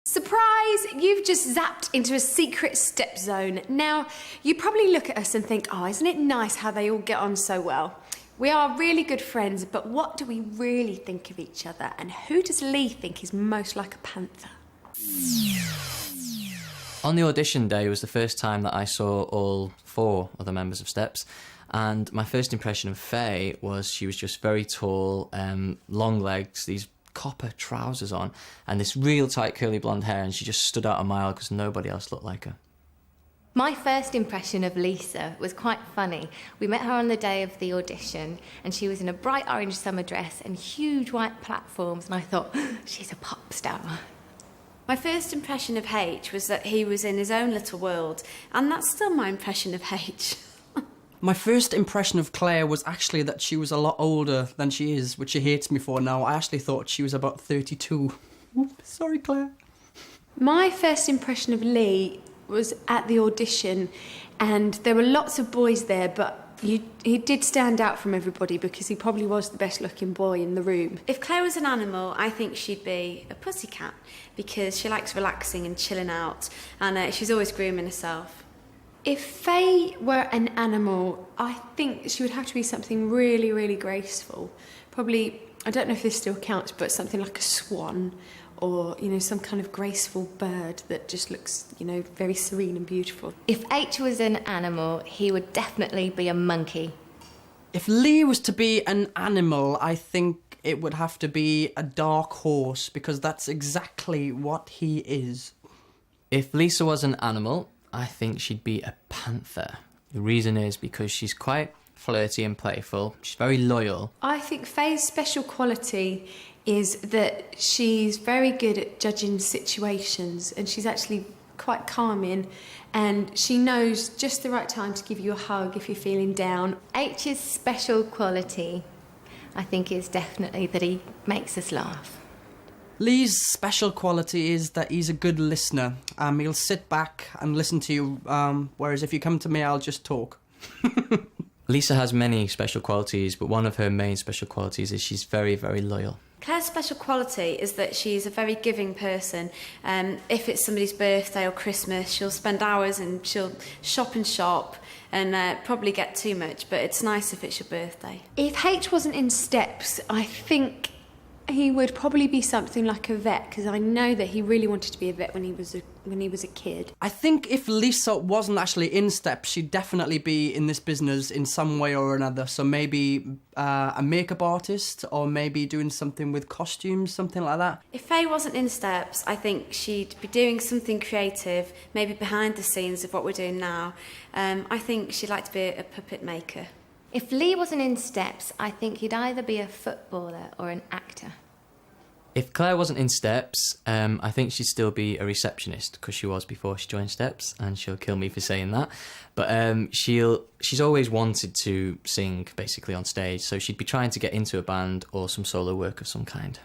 Surprise! You've just zapped into a secret step zone. Now, you probably look at us and think, oh, isn't it nice how they all get on so well? We are really good friends, but what do we really think of each other? And who does Lee think is most like a panther? On the audition day was the first time that I saw all 4 of the members of Steps, and my first impression of Faye was she was just very tall, long legs, these copper trousers on, and this real tight curly blonde hair, and she just stood out a mile because nobody else looked like her. My first impression of Lisa was quite funny. We met her on the day of the audition, and she was in a bright orange summer dress and huge white platforms, and I thought, she's a pop star. My first impression of H was that he was in his own little world, and that's still my impression of H. My first impression of Claire was actually that she was a lot older than she is, which she hates me for now. I actually thought she was about 32. Sorry, Claire. My first impression of Lee was at the audition, and there were lots of boys there, but he did stand out from everybody because he probably was the best looking boy in the room. If Claire was an animal, I think she'd be a pussycat, because she likes relaxing and chilling out, and she's always grooming herself. If Faye were an animal, I think she would have to be something really, really graceful. Probably, I don't know if this still counts, but something like a swan or, you know, some kind of graceful bird that just looks, you know, very serene and beautiful. If H was an animal, he would definitely be a monkey. If Lee was to be an animal, I think it would have to be a dark horse, because that's exactly what he is. If Lisa was an animal, I think she'd be a panther. The reason is because she's quite flirty and playful. She's very loyal. I think Faye's special quality is that she's very good at judging situations, and she's actually quite calming, and she knows just the right time to give you a hug if you're feeling down. H's special quality, I think, is definitely that he makes us laugh. Lee's special quality is that he's a good listener. He'll sit back and listen to you, whereas if you come to me, I'll just talk. Lisa has many special qualities, but one of her main special qualities is she's very, very loyal. Claire's special quality is that she's a very giving person. If it's somebody's birthday or Christmas, she'll spend hours and she'll shop and probably get too much, but it's nice if it's your birthday. If H wasn't in Steps, I think he would probably be something like a vet, because I know that he really wanted to be a vet when he was a kid. I think if Lisa wasn't actually in Steps, she'd definitely be in this business in some way or another. So maybe a makeup artist, or maybe doing something with costumes, something like that. If Faye wasn't in Steps, I think she'd be doing something creative, maybe behind the scenes of what we're doing now. I think she'd like to be a puppet maker. If Lee wasn't in Steps, I think he'd either be a footballer or an actor. If Claire wasn't in Steps, I think she'd still be a receptionist, because she was before she joined Steps, and she'll kill me for saying that. But she's always wanted to sing, basically, on stage, so she'd be trying to get into a band or some solo work of some kind.